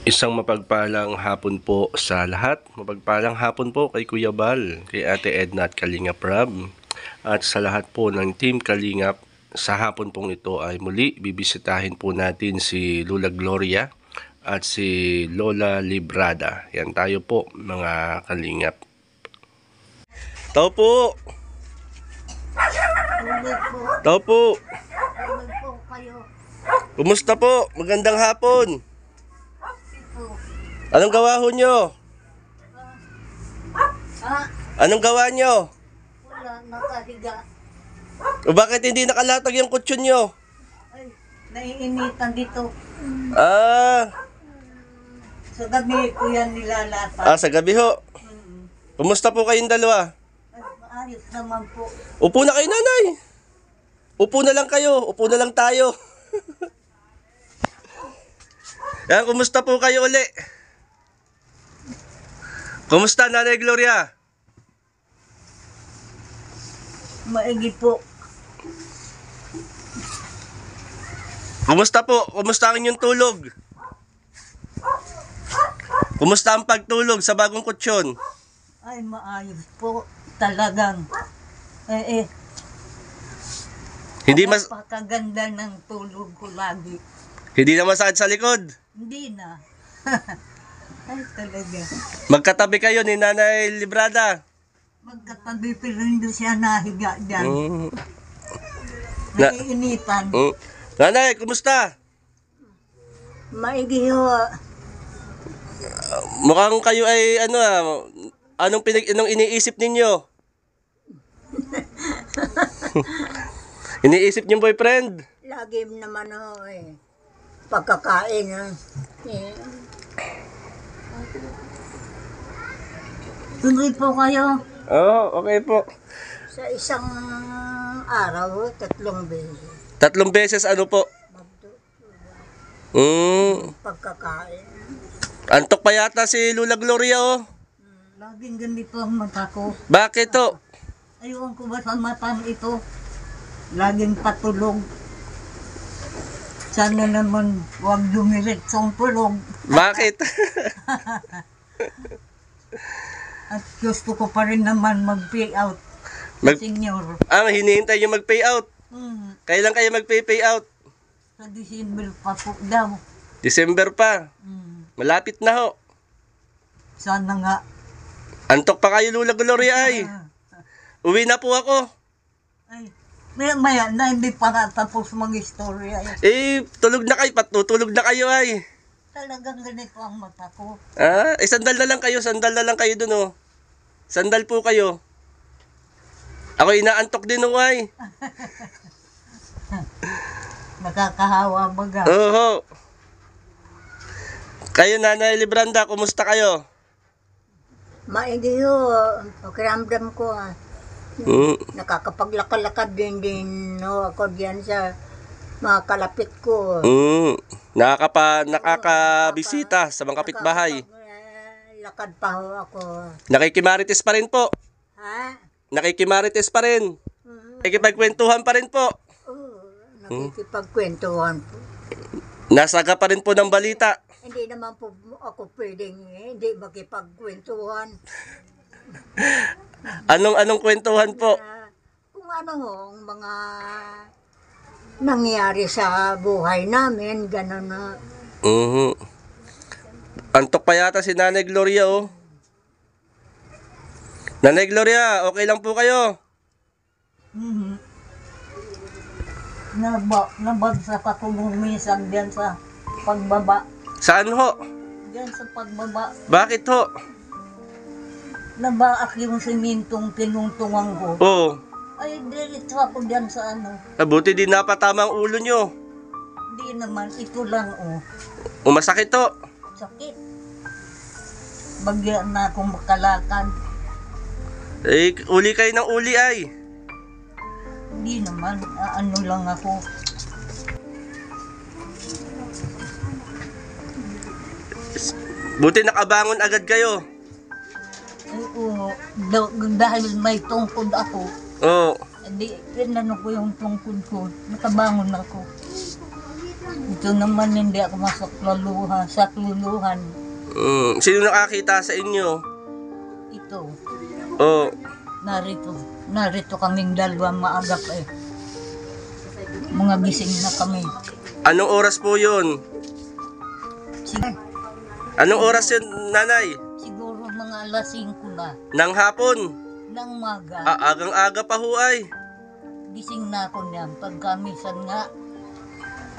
Isang mapagpalang hapon po sa lahat. Mapagpalang hapon po kay Kuya Bal, kay Ate Edna at Kalingap Rab. At sa lahat po ng Team Kalingap, sa hapon pong ito ay muli bibisitahin po natin si Lola Gloria at si Lola Librada. Yan tayo po mga Kalingap. Tao po! Tao po! Kumusta po? Magandang hapon! Anong gawa ho nyo? Anong gawa nyo? Wala, nakahiga. O bakit hindi nakalatag yung kutsyon nyo? Ay, naiinitan dito. Sa gabi ko yan nilalatan. Sa gabi ho. Kumusta po kayong dalawa? Ay, maayos naman po. Upo na kayo, nanay. Upo na lang kayo. Upo na lang tayo. Yan, kumusta po kayo uli? Kumusta, Nanay Gloria? Maigi po. Kumusta po? Kumusta ang inyong tulog? Kumusta ang pagtulog sa bagong kutsyon? Ay, maayos po. Talagang. Hindi Napakaganda ng tulog ko lagi. Hindi na masakit sa likod. Hindi na. Ay, talaga. Magkatabi kayo ni Nanay Librada. Magkatabi pero hindi siya nahiga dyan. Na- Naiinitan. Nanay, kumusta? Maigi ho. Mukhang kayo ay anong iniisip ninyo? Iniisip niyo boyfriend? Lagi naman ho pagkakain Tuloy po kayo. Oo, okay po. Sa isang araw, 3 beses. 3 beses ano po? Pagkakain. Antok pa yata si Lola Gloria oh. Laging ganito ang mata ko. Bakit to? Ayun ko ba sa matang ito? Laging patulog. Sana naman huwag dumiretsong tulog. Bakit? At gusto ko pa rin naman mag-pay out. Senior. Hinihintay niyo mag-pay out. Kailan kayo mag-pay out? Sa December pa po daw. December pa. Malapit na ho. Sana nga. Antok pa kayo Lola Gloria ay. Uwi na po ako. Ay, maya na hindi pa natapos mag-istorya. Tulog na kayo. Patutulog na kayo ay. Talagang ganito ang mata ko. Sandal na lang kayo. Sandal na lang kayo dun oh. Sandal po kayo. Ako inaantok din oh ay. Nakakahawa baga. Oo. Kayo Nanay Libranda, kumusta kayo? Maigi ho. Pakiramdam ko nakakapaglakad din ako diyan sa mga kalapit ko. Nakakabisita sa mga kapitbahay. Lakad pa ho ako. Nakikimarites pa rin po. Ha? Nakikimarites pa rin. Nakikipagkwentuhan pa rin po. Nakikipagkwentuhan po. Nasaga pa rin po ng balita. Hindi naman po ako pwedeng hindi makipagkwentuhan. Anong kwentuhan po? Kung ano ho, ang mga nangyari sa buhay namin, gano'n na. Antok pa yata si Nanay Gloria oh. Nanay Gloria, okay lang po kayo? Nabagsak ako nung minsan diyan sa pagbaba. Saan ho? Diyan sa pagbaba. Bakit ho? Nabaak yung simintong tinungtungan ko. Oo. Ay, diretso ako diyan sa Buti di napatama ang ulo nyo. Hindi naman, ito lang Masakit ho. Sakit. Bagyan na akong makalakad. Uli kayo ng uli ay. Hindi naman, ano lang ako. Buti nakabangon agad kayo. Ay, oo, dahil may tungkod ako. Oo. Hindi, pinano ko yung tungkod ko. Nakabangon ako. Ito naman hindi ako sakluluhan. Sino nakakita sa inyo? Ito, Oh, narito kaming dalawa maagap eh. Mga gising na kami. anong oras po yun? Sige, Anong oras yun, nanay? siguro mga alas 5 na Nang hapon? ng maga. Agang-aga pa ho ay. Gising na ako niyan. Pagka minsan nga,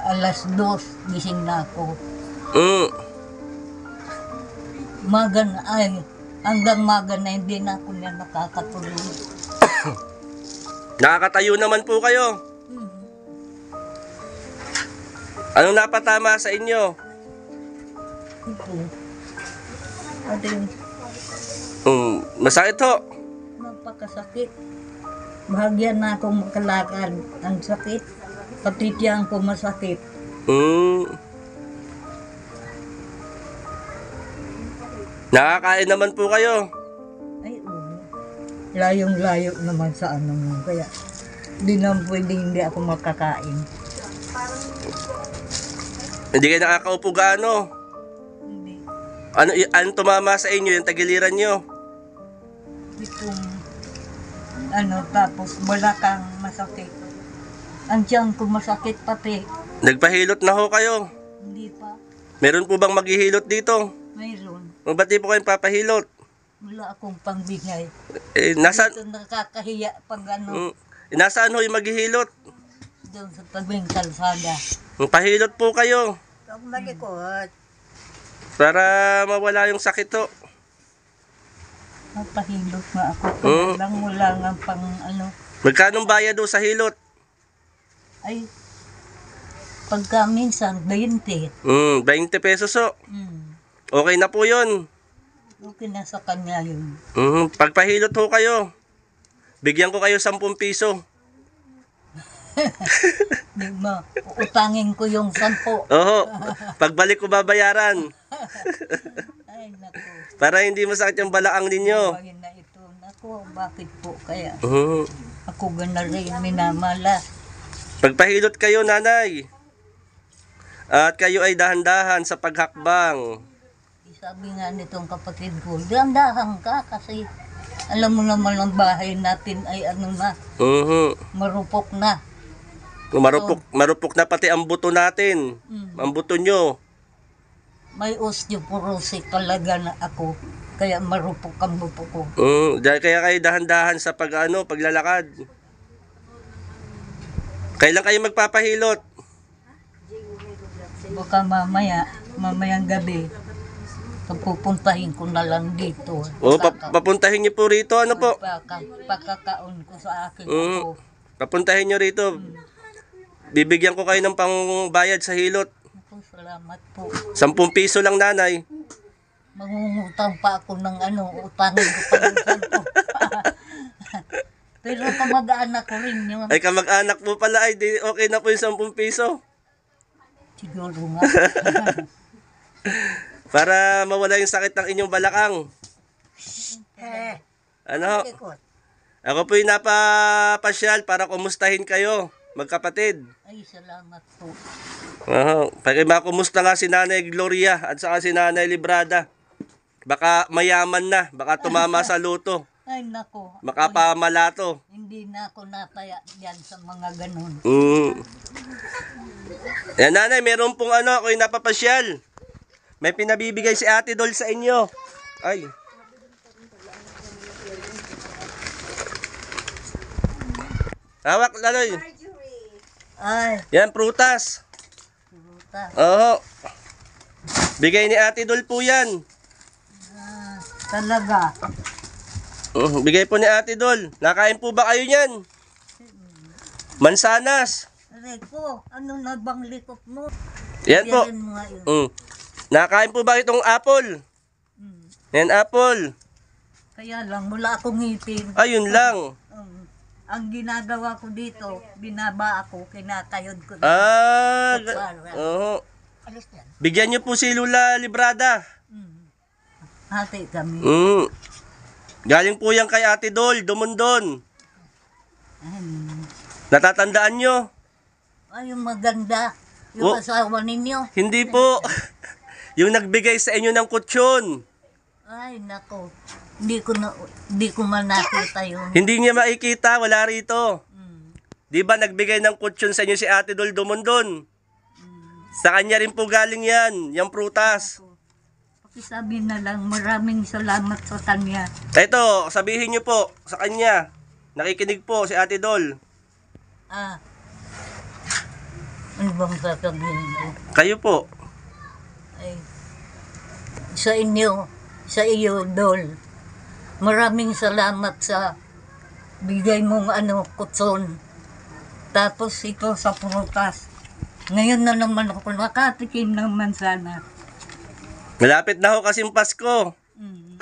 alas 2, gising na ako. Mm. Maga na, hanggang maga na hindi na ako niyan nakakatulog. Nakakatayo naman po kayo. Hmm. Anong napatama sa inyo? Ito. Ating Masakit ho. napakasakit. Bahagyan na akong makalakad. Ang sakit. Pati tiyang ko masakit. Nakakain naman po kayo. Ay, oo. Layong-layo naman sa ano mo. Kaya, di naman pwedeng hindi ako makakain. Hindi kayo nakakaupo gaano. Hindi. Ano tumama sa inyo, yung tagiliran nyo? Itong, tapos balakang masakit. Ang tiyan ko masakit pati. Nagpahilot na ho kayo. Hindi pa. Meron po bang maghihilot dito? Mayroon. O ba't di po kayong papahilot? Wala akong pangbigay. Nasaan, Dito nakakahiya pag nasaan ho yung maghihilot? doon sa tabing kalsada. Pahilot po kayo. Ang malikot. Para mawala yung sakit ho. Napahilot nga ako. Kaya lang wala nga pang Magkanong bayad ho sa hilot? Ay, pagka minsan, 20. 20 pesos ho. Okay na po yun. Okay na sa kanya yun. Pagpahilot ho kayo, bigyan ko kayo 10 piso. Di ba? Utangin ko yung 10. Oho, pagbalik ko babayaran. Ay, naku. Para hindi masakit yung balaang ninyo. Bayan na ito. Naku, bakit po kaya? Mhm. Ako gana rin minamala. Pagpahilot kayo, nanay. At kayo ay dahan-dahan sa paghakbang. Sabi nga nitong kapatid ko, dahan ka kasi alam mo naman ang bahay natin ay marupok na. Marupok na pati ang buto natin. Ang buto nyo. May osteoporosis talaga na ako. Kaya marupok ang buto ko. Dahil kaya kayo dahan-dahan sa paglalakad. Kailan kayo magpapahilot? Baka mamayang gabi, pupuntahin ko na lang dito. Papuntahin nyo po rito. Ano po? Pagkakaon ko sa akin ako. Papuntahin nyo rito. Bibigyan ko kayo ng pangbayad sa hilot. Ako, salamat po. 10 piso lang, nanay. Mangungutang pa ako ng utangin ko pa ng 10. Pero kamag-anak ko rin yun. Ay, kamag-anak mo pala. Ay, okay na po yung 10 piso. Siguro nga. Para mawala yung sakit ng inyong balakang. Ano? Ako po yung napapasyal para kumustahin kayo, magkapatid. Ay, salamat po. Makumusta nga si Nanay Gloria at saka si Nanay Librada. Baka mayaman na, baka tumama sa luto. Ay, nako. Makapamalato. Hindi na ako nataya yan sa mga ganun. Yan, nanay, meron pong ako yung napapasyal. May pinabibigay si Ate Dol sa inyo. Ay. Hawak, laloy. Ay, Yan, prutas. puta. Oo. Bigay ni Ate Dol po yan. Talaga. Bigay po ni Ate Dol. Nakain po ba kayo niyan? Mansanas. Reko, ano na bang likop mo? Yan po. Yan mo nga yun. Nakain po ba itong apple? Yan, apple. Kaya lang, wala akong ngipin. Ayun lang. Ang ginagawa ko dito, binaba ako, kinakayod ko. Oo. Alis yan. Bigyan niyo po si Lula Librada. Hati kami. Galing po yan kay Ate Dol, Dumundon. Natatandaan nyo? Ay, yung maganda. Yung asawa ninyo. Hindi po. Yung nagbigay sa inyo ng kutsyon. Ay, nako. Hindi ko man nakita yun. Hindi niya makikita, wala rito. Mm. Di ba nagbigay ng kutsyon sa inyo si Ate Dol Dumondon? Sa kanya rin po galing yan, yung prutas. Pakisabi na lang, maraming salamat sa kanya. Ito, sabihin niyo po sa kanya. Nakikinig po si Ate Dol. Ano bang sasabihin ko? Kayo po. Ay, sa inyo, sa iyo, Dol. Maraming salamat sa bigay mong kutson. Tapos ito sa prutas. Ngayon na naman ako nakatikim ng mansana. Malapit na ho kasing Pasko. Mm.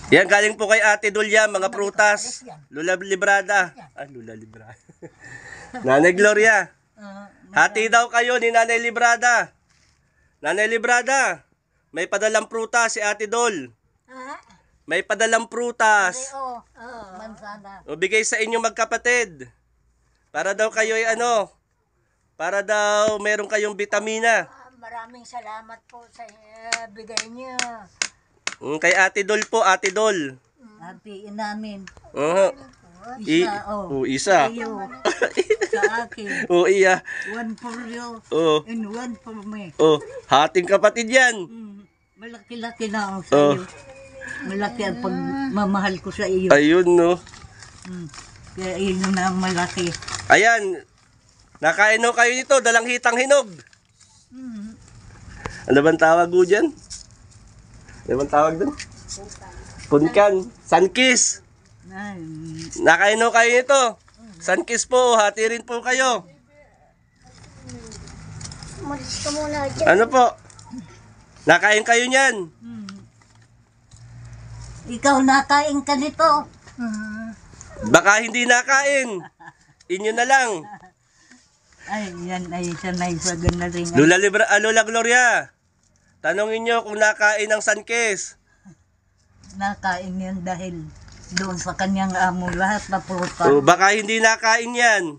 Yan, galing po kay Ate Dol yan, mga prutas. Lula Librada. Lula Librada. Nanay Gloria. Hati daw kayo ni Nanay Librada. Nanay Librada, may padalang prutas si Ate Dol. May padalang prutas. Mansana. O bigay sa inyo magkapatid. Para daw kayo ay para daw meron kayong vitamina. Maraming salamat po sa bigay niyo. Kay Ate Dol po, Ate Dol. Hatiin namin. Isa. Isa. Iyo. Sa akin. Iya. One for you. And one for me. Hating kapatid yan. Malaki-laki na ang sa'yo. Malaki ang pagmamahal ko sa iyo. Ayun, no. Kaya yun na ang malaki. Ayan. Nakain ho kayo nito, dalang hitang hinog. Ano bang tawag ho dyan? Ano bang tawag doon? Punkan. Sunkist. Nakain ho kayo nito. Sunkist po, hati rin po kayo. Umalis ka muna dyan. Ano po? Nakain kayo niyan. Ikaw nakain ka nito. Baka hindi nakain. Inyo na lang. Ay, yan ay sanay sa ganaling. Lola Gloria, tanongin nyo kung nakain ng Sunkist. Nakain yan dahil doon sa kanyang amo lahat na prutas. Baka hindi nakain yan.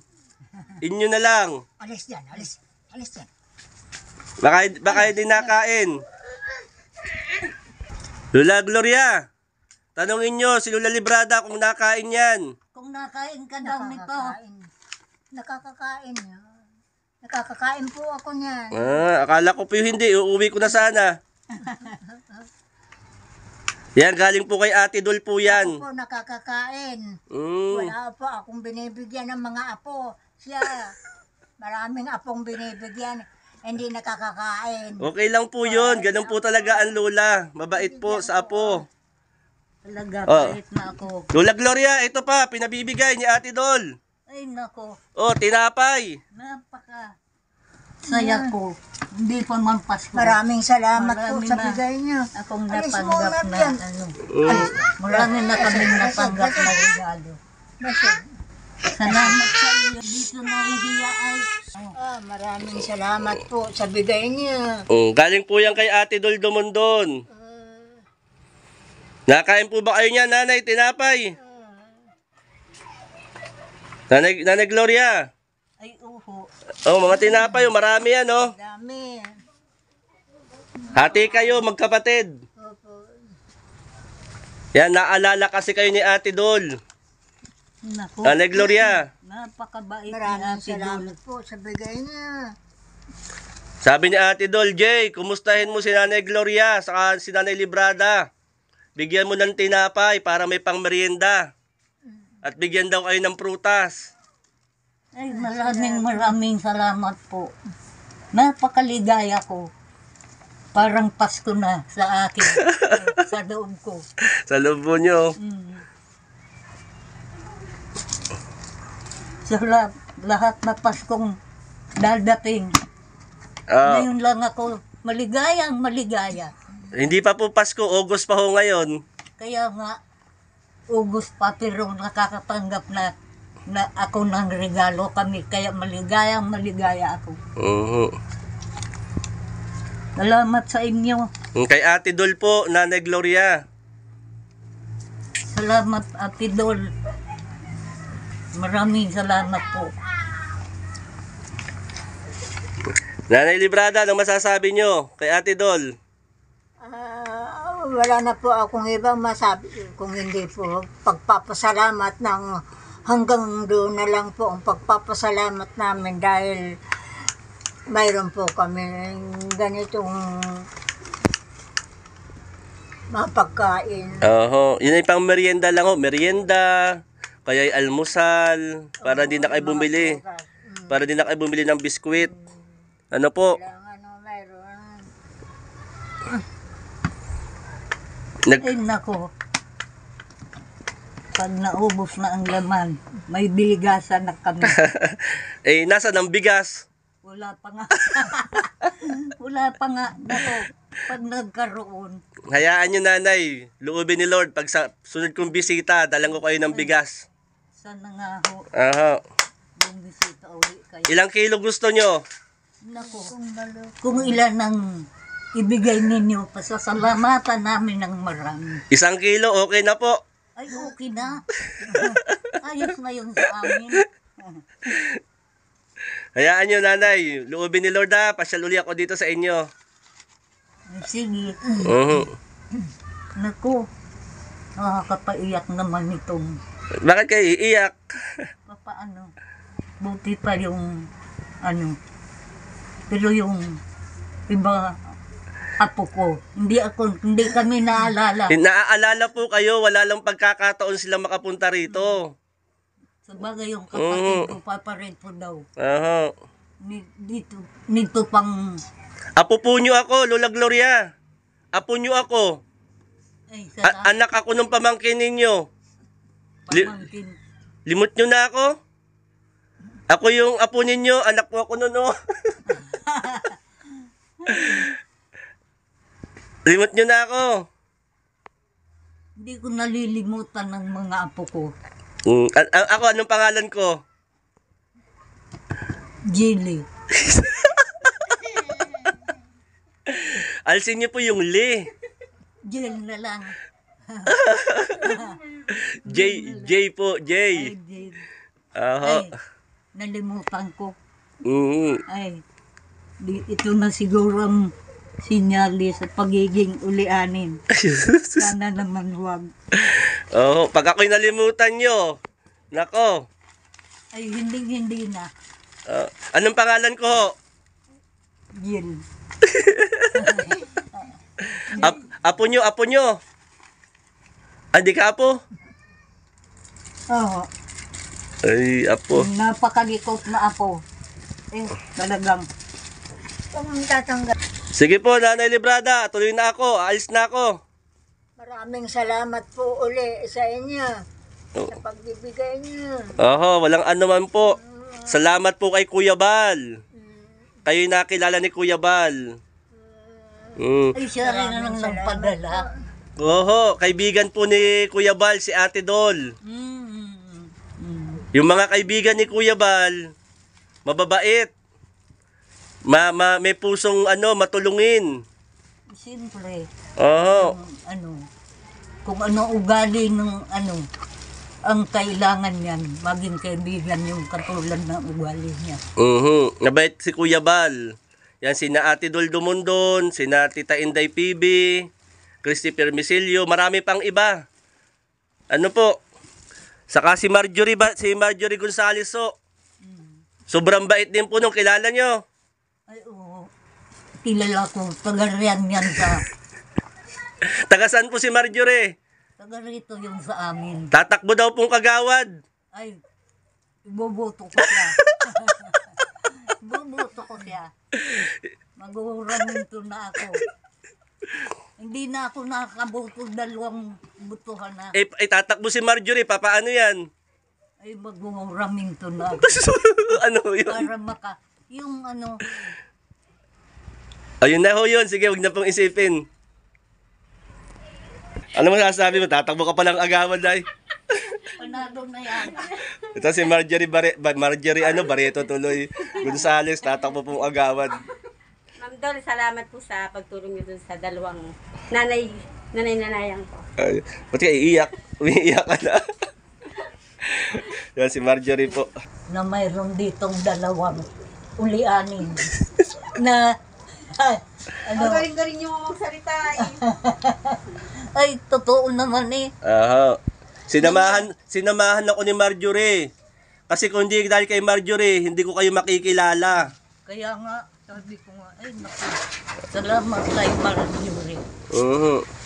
Inyo na lang. Alis yan, alis. Alis yan. Baka hindi nakain. Lola Gloria, tanongin nyo si Lola Librada kung nakain yan. Kung nakain ka daw nito. Nakakakain. Nakakakain po ako niyan. Akala ko po hindi. Uuwi ko na sana. Yan, galing po kay Ate Dol po yan. Ako po nakakakain. Wala po akong binibigyan ng mga apo. Siya, maraming apong binibigyan. Hindi nakakakain. Okay lang po yun. Ganun po talaga ang lola. Mabait po sa apo. Talaga, kahit na ako. Lola Gloria, ito pa, pinabibigay ni Ate Dol. Ay, nako. Tinapay. Napaka saya ko. Hindi pa man Pasko. Maraming salamat po Marami sa na. bigay niyo. Akong Alis natanggap muna na yan. Marami na kaming natanggap na regalo. Basig. Salamat sa iyo. Dito na hihiya ay. Maraming salamat po sa bigay niyo. Galing po yan kay Ate Dol Dumondon. Nakain po ba kayo niya, Nanay Tinapay? Nanay Gloria. Ay, uho. Mga tinapay, marami yan, Dami. Hati kayo, magkapatid. Yan, naalala kasi kayo ni Ate Dol. Naku. Nanay Gloria. Napakabait ni Maraming Ate Dol. salamat po sa bigay niyo. Sabi ni Ate Dol, Jay, kumustahin mo si Nanay Gloria saka si Nanay Librada. Bigyan mo ng tinapay para may pangmerienda. At bigyan daw kayo ng prutas. Ay, maraming salamat po. Napakaligaya ko. Parang Pasko na sa akin. Sa loob ko. Sa loob mo nyo. Sa lahat na Paskong dadating. Ngayon lang ako maligayang maligaya. Hindi pa po Pasko, August pa ho ngayon. Kaya nga, August pa pero nakakatanggap na ako ng regalo kami. Kaya maligayang maligaya ako. Salamat sa inyo. Kay Ate Dol po, Nanay Gloria. Salamat Ate Dol. Maraming salamat po. Nanay Librada, anong masasabi nyo kay Ate Dol? Wala na po akong ibang masabi kung hindi po pagpapasalamat ng hanggang doon na lang po ang pagpapasalamat namin dahil mayroon po kami ganitong mapagkain. Oho, yun ay pang merienda lang ho. Merienda, kaya ay almusal, para di na kayo bumili. Para di na kayo bumili ng biskwit. Ano po? Mayroon. Ay nako. Pag naubos na ang laman, may bigasan na kami. Eh, nasa ng bigas? Wala pa nga. Wala pa nga. Nako, pag nagkaroon. Hayaan nyo, nanay. Loobin ni Lord, pag sa sunod kong bisita, dalang ko kayo ng bigas. Sana nga ho, Aha. bumisita uli kayo. Ilang kilo gusto nyo? Nako, kung ilan ang ibigay ninyo, pasasalamatan namin ng marami. 1 kilo, okay na po. Ay, okay na. Ayos na yun sa amin. Hayaan nyo, nanay. Loobin ni Lord ha. Pasyal uli ako dito sa inyo. Sige. Mhm. Naku, nakakapaiyak naman itong Bakit kayo iiyak? papaano. Buti pa yung ano. Pero yung iba apo ko, hindi kami naalala. Naaalala po kayo, wala lang pagkakataon sila makapunta rito. Sabagay yung kapatid ko, paparin po daw. Aha. Dito pang, Apo po nyo ako, Lola Gloria. Apo nyo ako. ay, sa Anak ako ng pamangkin ninyo. pamangkin. Limot nyo na ako? Ako yung apo ninyo, anak ko ako nun, oh. Limot nyo na ako. Hindi ko nalilimutan ng mga apo ko. Ako, anong pangalan ko? Jilly. Alsin nyo po yung Lee. Jill na lang. J po, J. Ay, Jill. Aha. Ay, nalimutan ko. Mm. Ay, ito na siguro ang sinyalis sa pagiging ulianin. Sana naman huwag. Oh, pag ako'y nalimutan nyo, nako. Ay, hindi na. Anong pangalan ko? Jill. Apo nyo. Andi ka apo? Oo. Ay, apo. Napakalikot na ako. Eh, talagang. Kung tatanggal. Sige po, Nanay Librada, tuloy na ako, aalis na ako. Maraming salamat po uli sa inyo. Sa pagbibigay niyo. Oho, walang anuman po. Salamat po kay Kuya Bal. Kayo nakilala ni Kuya Bal. Ay, siya rin ang nagpadala. Oho, kaibigan po ni Kuya Bal, si Ate Dol. Yung mga kaibigan ni Kuya Bal, mababait. May pusong matulungin. Siyempre, Oho. kung ano ugali ng ang kailangan niyan, maging kaibigan yung katulad ng ugali niya. Nabait si Kuya Bal. Yan, sina Ate Dol Dumondon, sina Tita Inday PB, Christy Permisilio, marami pang iba. Ano po? Saka si Marjorie Gonzales, so. Sobrang bait din po nung kilala nyo. Ay, oo. Kilala ko, taga riyan yan sa, Taga saan po si Marjorie? taga rito yung sa amin. Tatakbo daw pong kagawad. Ay, iboboto ko siya. Iboboto ko siya. Mag-uraminto na ako. Hindi na ako nakakaboto, 2 butuhan na. Tatakbo si Marjorie, papaano yan? Ay, mag-uraminto na ako. Ano yun? Para yung Ayun na ho yun. Sige, huwag na pong isipin. Ano masasabi mo? Tatakbo ka palang agawan, day. panado na yan. Ito si Marjorie Barreto tuloy. Gonzales, tatakbo pong agawan. Ma'am Dol, salamat po sa pagtulong niyo dun sa dalawang nanay-nanayan ko. Ay, ba't ka iiyak? Umiiyak ka na. Yan si Marjorie po. Na mayroon ditong 2 ulianin. na, ano, Magaling-galing niyo magsalita eh. ay, totoo naman eh. Sinamahan ako ni Marjorie. Kasi kung hindi dahil kay Marjorie, hindi ko kayo makikilala. Kaya nga, sabi ko nga, ay naku, salamat kay Marjorie.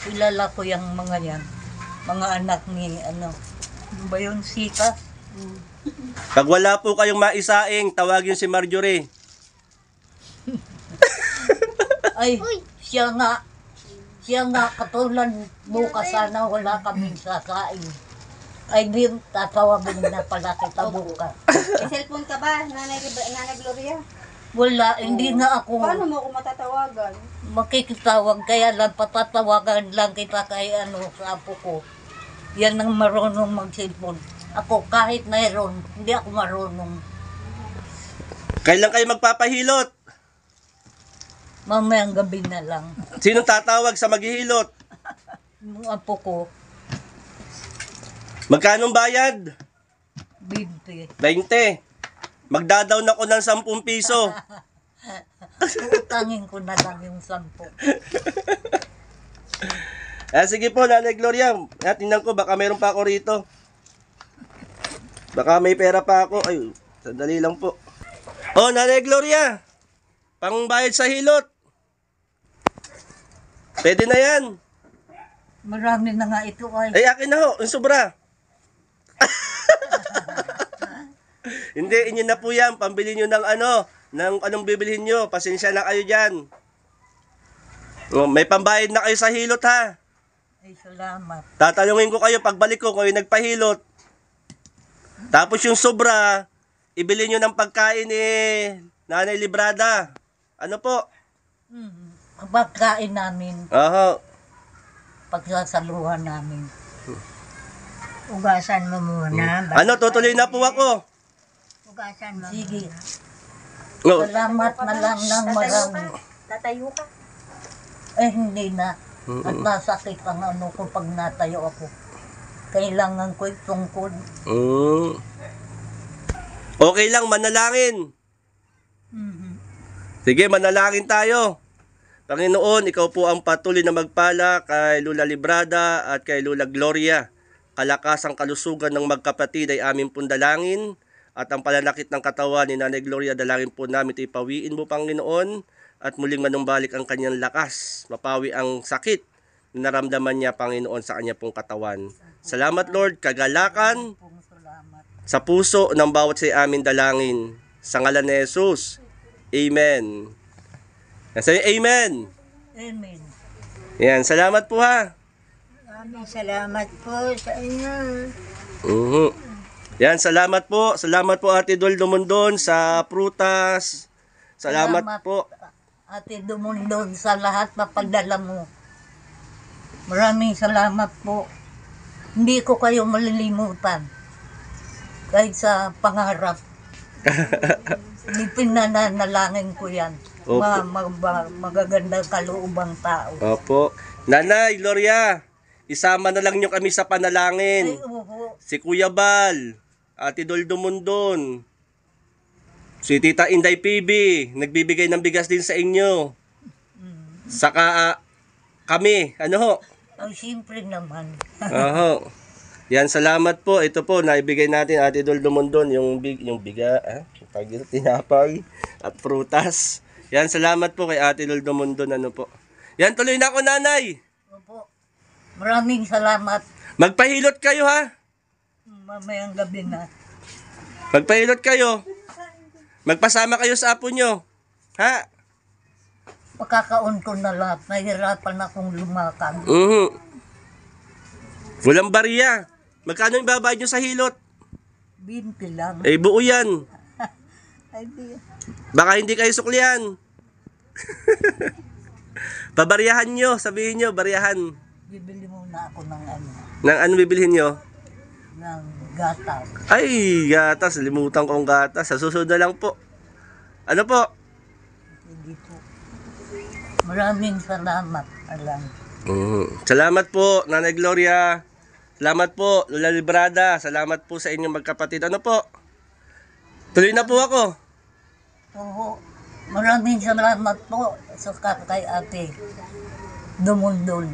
Kilala ko yung mga yan. Mga anak ni, ano ba yun, Sita? Pag wala po kayong maisaing, tawagin si Marjorie. Ay, siya nga, katulad bukas sana wala kaming sakain. Ay, di, tatawagin na pala kita bukas. May cellphone ka ba, Nanay Gloria? Wala, hindi na ako Paano mo ako matatawagan? makikitawag, kaya lang patatawagan lang kita kay ano, sa apo ko. Yan ang marunong mag-cellphone. Ako, kahit mayroon, hindi ako marunong. Kailan kayo magpapahilot? Mamayang gabi na lang. Sinong tatawag sa maghihilot? Yung apo ko, Magkanong bayad? 20. 20. Magdadawn ako ng 10 piso. Utangin ko na lang yung 10. Sige po, Nanay Gloria. Tingnan ko, baka meron pa ako rito. Baka may pera pa ako. Ay, sandali lang po. Oh, Nanay Gloria. Pangbayad sa hilot. Pwede na yan. Marami na nga ito ay. Ay, akin na ho. Yung sobra. Hindi, inyo na po yan. Pambili nyo ng ano. Ng anong bibilhin nyo. Pasensya na kayo dyan. Oh, may pambayad na kayo sa hilot ha. Ay, salamat. Tatanungin ko kayo pagbalik ko kung kayo nagpahilot. Tapos yung sobra, ibili nyo ng pagkain ni Nanay Librada. Ano po? Pagkain namin, Aha. pagsasaluhan namin. Ugasan mo muna. Ano, tutuloy na po ako. Ugasan mo. Sige, No. salamat na lang ng marami. Tatayo ka. Eh, hindi na. At nasakit ang ano ko pag natayo ako. Kailangan ko itungkod. Okay lang, manalangin. Sige, manalangin tayo. Panginoon, ikaw po ang patuloy na magpala kay Lula Librada at kay Lula Gloria. Kalakasang kalusugan ng magkapatid ay aming pong dalangin. At ang palalakit ng katawan ni Nanay Gloria, dalangin po namin ito ipawiin mo, Panginoon. At muling manumbalik ang kanyang lakas. Mapawi ang sakit na naramdaman niya, Panginoon, sa kanya pong katawan. Salamat, Lord. Kagalakan Salamat. sa puso ng bawat sa amin dalangin. Sa ngalan ni Jesus. Amen. Say amen. Amen. Yan, salamat po ha. Maraming salamat po sa inyo. Yan, salamat po. Salamat po Ate Dol Dumundon sa prutas. Salamat po. Ate Dumundon sa lahat na pagdala mo. Maraming salamat po. Hindi ko kayo malilimutan. Kahit sa pangarap. Pinananalangin ko yan. Opo. Magagandang kaloobang tao. Opo. Nanay Gloria, isama na lang nyo kami sa Ay, panalangin. oo. Si Kuya Bal, Ate Dol Dumundon, si Tita Inday PB, nagbibigay ng bigas din sa inyo. Saka kami, ano ho? Ang simple naman. Oho. Yan, salamat po. Ito po, naibigay natin Ate Dol Dumundon, yung tinapay at prutas. Yan, salamat po kay Ate Dol Dumundon, ano po. Yan, tuloy na ako, Nanay. Opo. Maraming salamat. Magpahilot kayo, ha? Mamayang gabi na. Magpahilot kayo. Magpasama kayo sa apo nyo. Ha? Pakakaon ko na lahat. Nahirapan akong lumakad. Walang bariya. Magkano yung babayad nyo sa hilot? 20 lang. Eh, buo yan. Ay, di. Baka hindi kayo suklihan. Pabariyahan nyo, sabihin nyo, bariyahan. Bibili muna ako ng ano. Nang ano bibilhin nyo? Ng gatas. Ay, gatas. Limutan kong gatas. Sa susunod na lang po. Ano po? Hindi po. Maraming salamat. Alam. Salamat po, Nanay Gloria. Salamat po, Lula Librada. Salamat po sa inyong magkapatid. Ano po? Tuloy na po ako. Oo. Maraming salamat po sa kay Ate Dumundon.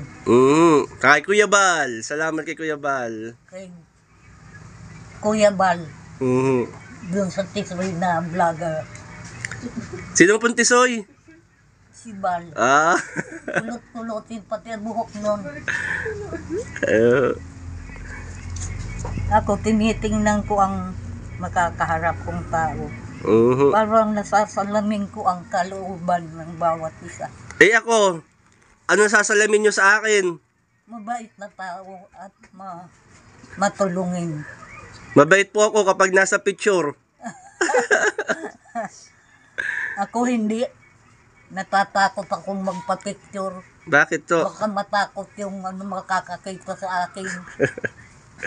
Kay Kuya Bal. Salamat kay Kuya Bal. Kay Kuya Bal. Mhm. Doon sa Tisoy na vlogger. Sino pong Tisoy? Si Bal. Ah. Kulot-kulotin pati ang buhok nun. Eh, Ako tinitingnan ko ang makakaharap kong tao. mhm. Parang nasasalamin ko ang kalooban ng bawat isa. Eh ako, ano sasalamin nyo sa akin? Mabait na tao at matulungin. Mabait po ako kapag nasa picture. Ako hindi. Natatakot akong magpa-picture. Bakit to? Baka matakot yung makakakita sa akin.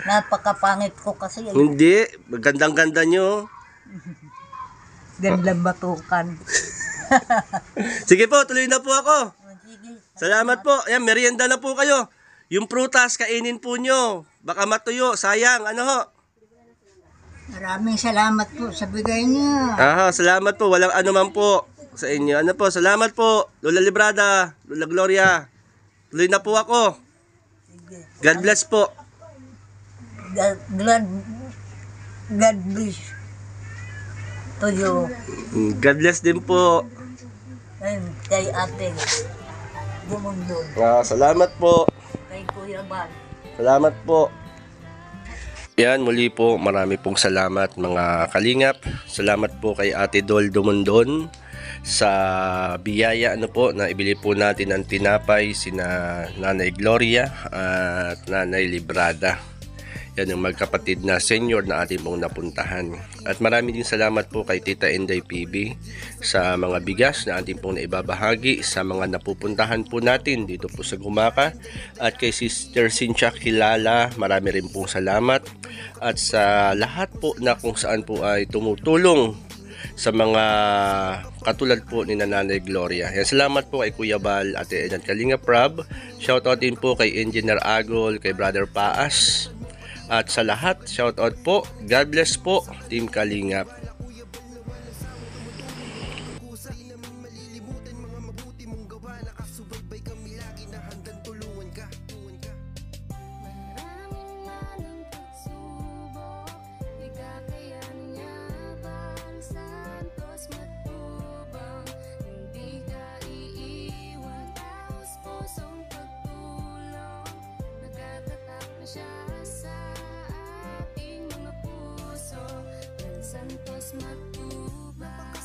Napakapangit ko kasi. Hindi, gandang-ganda nyo. Gandang batukan. Sige po, tuloy na po ako. Sige. Salamat po. Ayan, merienda na po kayo. Yung prutas, kainin po nyo. Baka matuyo, sayang. Ano ho? Maraming salamat po sa bigay niyo. Aha, salamat po. Walang anuman po sa inyo. Ano po, salamat po. Lola Librada, Lola Gloria. Tuloy na po ako. Sige. God bless po. God bless to you. God bless din po. And kay Ate Dumundon. Salamat po. Kay Kuya Bal. Salamat po. Yan, muli po, marami pong salamat mga kalingap. Salamat po kay Ate Dol Dumundon sa biyaya na ibili po natin ng tinapay sina Nanay Gloria at Nanay Librada. Yan yung magkapatid na senior na ating pong napuntahan. At marami din salamat po kay Tita Inday PB sa mga bigas na ating pong naibabahagi sa mga napupuntahan po natin dito po sa Gumaka. At kay Sister Cynthia Kilala, marami rin pong salamat. At sa lahat po na kung saan po ay tumutulong sa mga katulad po ni Nanay Gloria. Yan, salamat po kay Kuya Bal, Ate Edna Kalinga Prab. Shoutout din po kay Engineer Agol, kay Brother Paas. At sa lahat, shoutout po. God bless po, Team Kalingap. Santos Matubang.